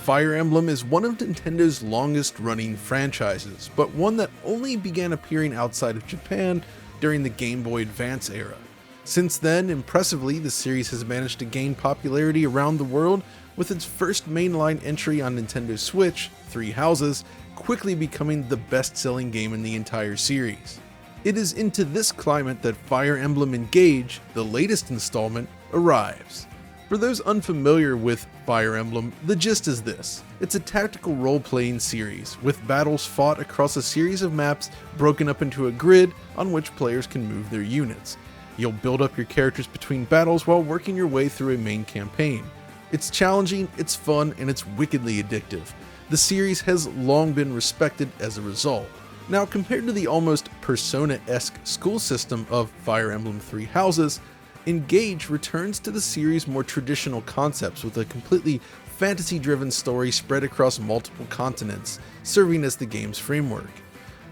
Fire Emblem is one of Nintendo's longest running franchises, but one that only began appearing outside of Japan during the Game Boy Advance era. Since then, impressively, the series has managed to gain popularity around the world, with its first mainline entry on Nintendo Switch, Three Houses, quickly becoming the best-selling game in the entire series. It is into this climate that Fire Emblem Engage, the latest installment, arrives. For those unfamiliar with Fire Emblem, the gist is this. It's a tactical role-playing series, with battles fought across a series of maps broken up into a grid on which players can move their units. You'll build up your characters between battles while working your way through a main campaign. It's challenging, it's fun, and it's wickedly addictive. The series has long been respected as a result. Now, compared to the almost Persona-esque school system of Fire Emblem Three Houses, Engage returns to the series' more traditional concepts with a completely fantasy-driven story spread across multiple continents, serving as the game's framework.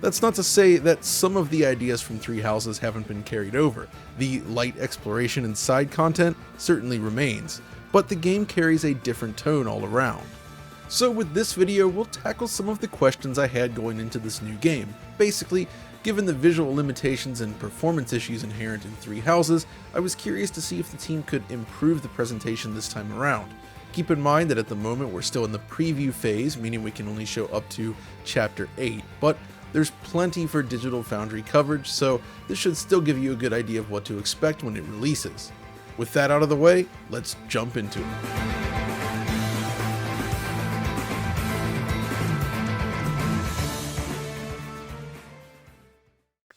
That's not to say that some of the ideas from Three Houses haven't been carried over. The light exploration and side content certainly remains, but the game carries a different tone all around. So with this video, we'll tackle some of the questions I had going into this new game. Basically, given the visual limitations and performance issues inherent in Three Houses, I was curious to see if the team could improve the presentation this time around. Keep in mind that at the moment we're still in the preview phase, meaning we can only show up to Chapter 8, but there's plenty for Digital Foundry coverage, so this should still give you a good idea of what to expect when it releases. With that out of the way, let's jump into it.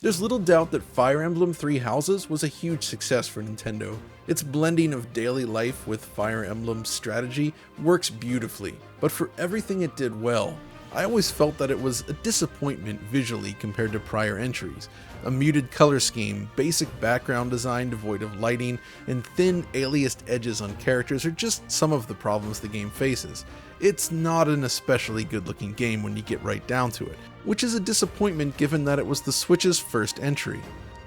There's little doubt that Fire Emblem Three Houses was a huge success for Nintendo. Its blending of daily life with Fire Emblem strategy works beautifully, but for everything it did well, I always felt that it was a disappointment visually compared to prior entries. A muted color scheme, basic background design devoid of lighting, and thin aliased edges on characters are just some of the problems the game faces. It's not an especially good looking game when you get right down to it, which is a disappointment given that it was the Switch's first entry.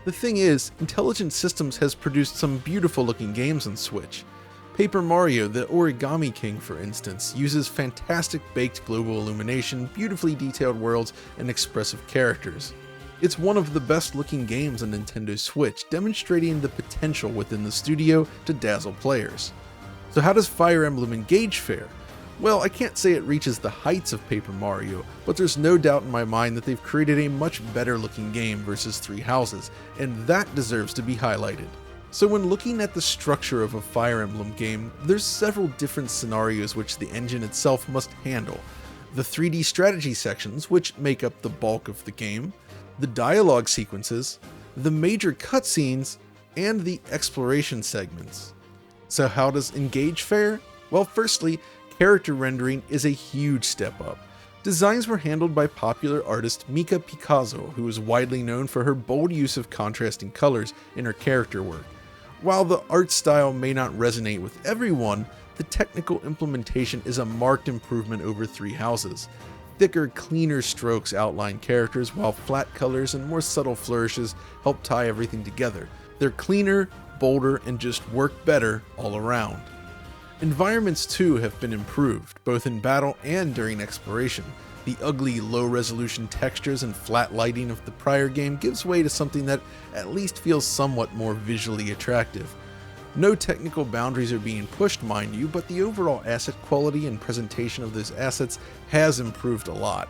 The thing is, Intelligent Systems has produced some beautiful looking games on Switch. Paper Mario, the Origami King for instance, uses fantastic baked global illumination, beautifully detailed worlds, and expressive characters. It's one of the best looking games on Nintendo Switch, demonstrating the potential within the studio to dazzle players. So how does Fire Emblem Engage fare? Well, I can't say it reaches the heights of Paper Mario, but there's no doubt in my mind that they've created a much better looking game versus Three Houses, and that deserves to be highlighted. So when looking at the structure of a Fire Emblem game, there's several different scenarios which the engine itself must handle. The 3D strategy sections, which make up the bulk of the game, the dialogue sequences, the major cutscenes, and the exploration segments. So how does Engage fare? Well, firstly, character rendering is a huge step up. Designs were handled by popular artist Mika Picasso, who is widely known for her bold use of contrasting colors in her character work. While the art style may not resonate with everyone, the technical implementation is a marked improvement over Three Houses. Thicker, cleaner strokes outline characters, while flat colors and more subtle flourishes help tie everything together. They're cleaner, bolder, and just work better all around. Environments too have been improved, both in battle and during exploration. The ugly, low-resolution textures and flat lighting of the prior game gives way to something that at least feels somewhat more visually attractive. No technical boundaries are being pushed, mind you, but the overall asset quality and presentation of those assets has improved a lot.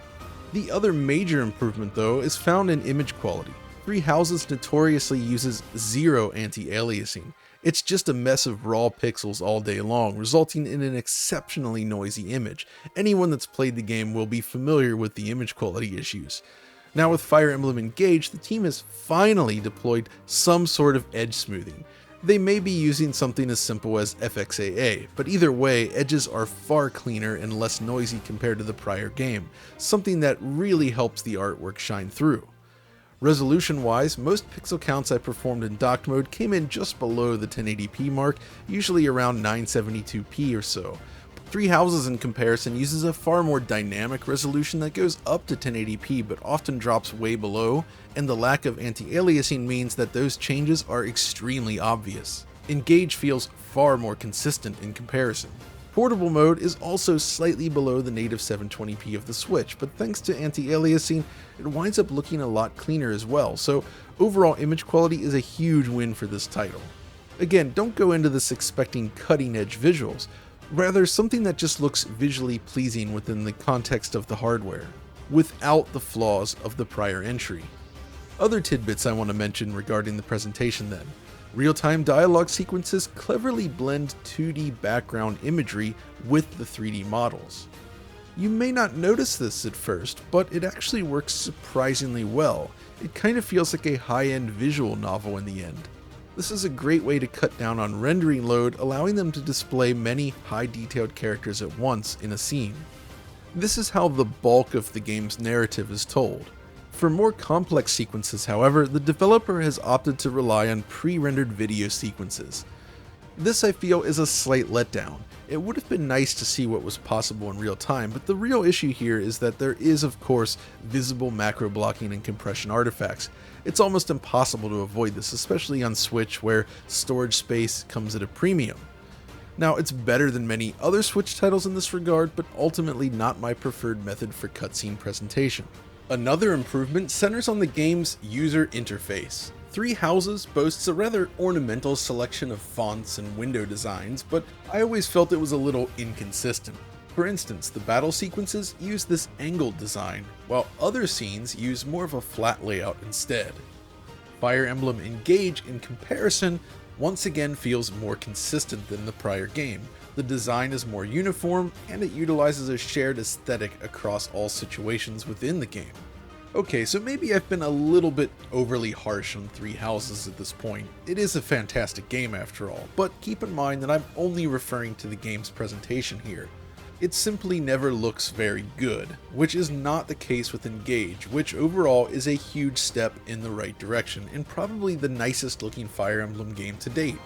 The other major improvement, though, is found in image quality. Three Houses notoriously uses zero anti-aliasing. It's just a mess of raw pixels all day long, resulting in an exceptionally noisy image. Anyone that's played the game will be familiar with the image quality issues. Now with Fire Emblem Engage, the team has finally deployed some sort of edge smoothing. They may be using something as simple as FXAA, but either way, edges are far cleaner and less noisy compared to the prior game, something that really helps the artwork shine through. Resolution-wise, most pixel counts I performed in docked mode came in just below the 1080p mark, usually around 972p or so. Three Houses in comparison uses a far more dynamic resolution that goes up to 1080p but often drops way below, and the lack of anti-aliasing means that those changes are extremely obvious. Engage feels far more consistent in comparison. Portable mode is also slightly below the native 720p of the Switch, but thanks to anti-aliasing, it winds up looking a lot cleaner as well, so overall image quality is a huge win for this title. Again, don't go into this expecting cutting-edge visuals, rather something that just looks visually pleasing within the context of the hardware, without the flaws of the prior entry. Other tidbits I want to mention regarding the presentation then. Real-time dialogue sequences cleverly blend 2D background imagery with the 3D models. You may not notice this at first, but it actually works surprisingly well. It kind of feels like a high-end visual novel in the end. This is a great way to cut down on rendering load, allowing them to display many high-detailed characters at once in a scene. This is how the bulk of the game's narrative is told. For more complex sequences, however, the developer has opted to rely on pre-rendered video sequences. This, I feel, is a slight letdown. It would have been nice to see what was possible in real time, but the real issue here is that there is, of course, visible macro blocking and compression artifacts. It's almost impossible to avoid this, especially on Switch, where storage space comes at a premium. Now, it's better than many other Switch titles in this regard, but ultimately not my preferred method for cutscene presentation. Another improvement centers on the game's user interface. Three Houses boasts a rather ornamental selection of fonts and window designs, but I always felt it was a little inconsistent. For instance, the battle sequences use this angled design, while other scenes use more of a flat layout instead. Fire Emblem Engage, in comparison, once again feels more consistent than the prior game. The design is more uniform, and it utilizes a shared aesthetic across all situations within the game. Okay, so maybe I've been a little bit overly harsh on Three Houses at this point. It is a fantastic game after all, but keep in mind that I'm only referring to the game's presentation here. It simply never looks very good, which is not the case with Engage, which overall is a huge step in the right direction, and probably the nicest looking Fire Emblem game to date.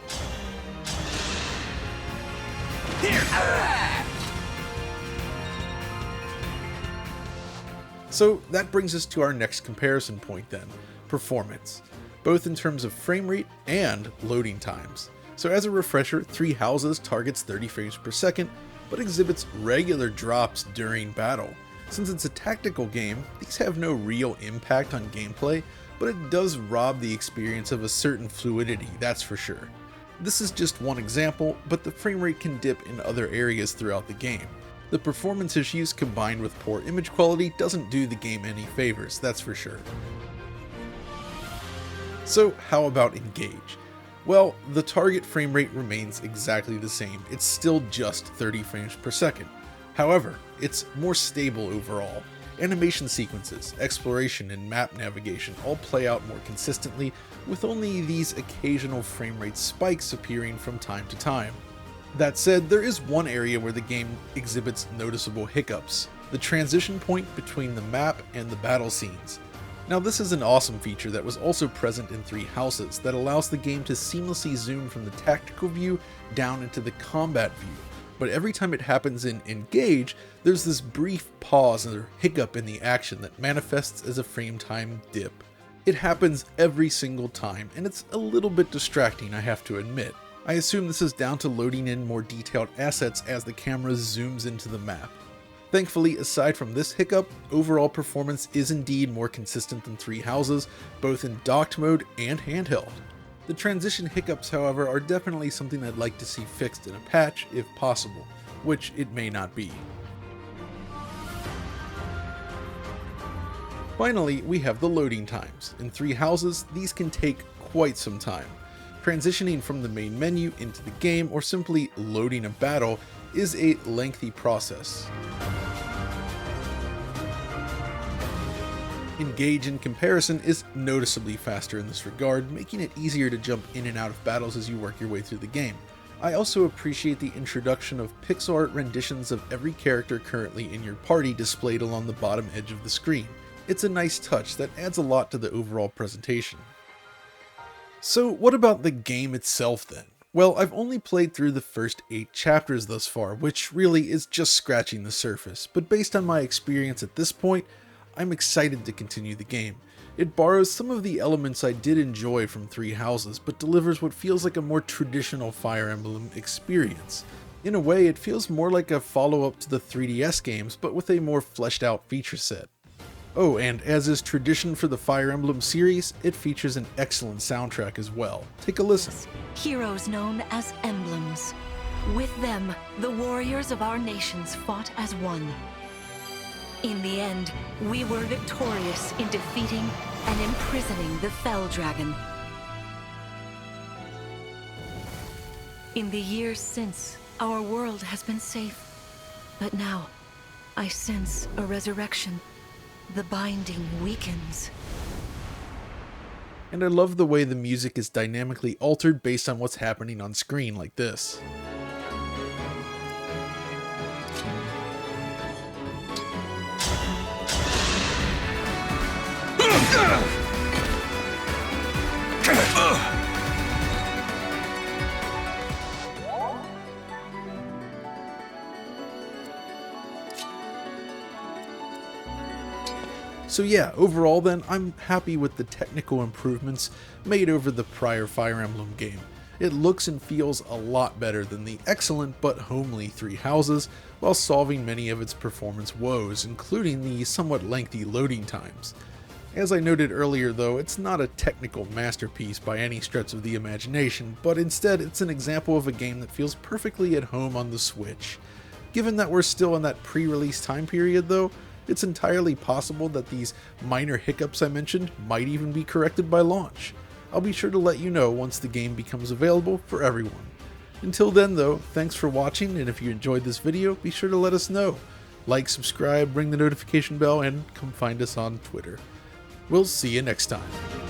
So that brings us to our next comparison point then, performance, both in terms of frame rate and loading times. So as a refresher, Three Houses targets 30 frames per second, but exhibits regular drops during battle. Since it's a tactical game, these have no real impact on gameplay, but it does rob the experience of a certain fluidity, that's for sure. This is just one example, but the frame rate can dip in other areas throughout the game. The performance issues combined with poor image quality doesn't do the game any favors, that's for sure. So how about Engage? Well, the target frame rate remains exactly the same, it's still just 30 frames per second. However, it's more stable overall. Animation sequences, exploration, and map navigation all play out more consistently, with only these occasional frame rate spikes appearing from time to time. That said, there is one area where the game exhibits noticeable hiccups, the transition point between the map and the battle scenes. Now this is an awesome feature that was also present in Three Houses that allows the game to seamlessly zoom from the tactical view down into the combat view. But every time it happens in Engage, there's this brief pause or hiccup in the action that manifests as a frame time dip. It happens every single time, and it's a little bit distracting, I have to admit. I assume this is down to loading in more detailed assets as the camera zooms into the map. Thankfully, aside from this hiccup, overall performance is indeed more consistent than Three Houses, both in docked mode and handheld. The transition hiccups, however, are definitely something I'd like to see fixed in a patch if possible, which it may not be. Finally, we have the loading times. In Three Houses, these can take quite some time. Transitioning from the main menu into the game or simply loading a battle is a lengthy process. Engage, in comparison, is noticeably faster in this regard, making it easier to jump in and out of battles as you work your way through the game. I also appreciate the introduction of pixel art renditions of every character currently in your party displayed along the bottom edge of the screen. It's a nice touch that adds a lot to the overall presentation. So what about the game itself then? Well, I've only played through the first 8 chapters thus far, which really is just scratching the surface, but based on my experience at this point, I'm excited to continue the game. It borrows some of the elements I did enjoy from Three Houses, but delivers what feels like a more traditional Fire Emblem experience. In a way, it feels more like a follow-up to the 3DS games, but with a more fleshed out feature set. Oh, and as is tradition for the Fire Emblem series, it features an excellent soundtrack as well. Take a listen. Heroes known as emblems. With them, the warriors of our nations fought as one. In the end, we were victorious in defeating and imprisoning the Fell Dragon. In the years since, our world has been safe. But now, I sense a resurrection. The binding weakens. And I love the way the music is dynamically altered based on what's happening on screen like this. So yeah, overall then, I'm happy with the technical improvements made over the prior Fire Emblem game. It looks and feels a lot better than the excellent but homely Three Houses, while solving many of its performance woes, including the somewhat lengthy loading times. As I noted earlier though, it's not a technical masterpiece by any stretch of the imagination, but instead it's an example of a game that feels perfectly at home on the Switch. Given that we're still in that pre-release time period though, it's entirely possible that these minor hiccups I mentioned might even be corrected by launch. I'll be sure to let you know once the game becomes available for everyone. Until then though, thanks for watching, and if you enjoyed this video, be sure to let us know. Like, subscribe, ring the notification bell, and come find us on Twitter. We'll see you next time.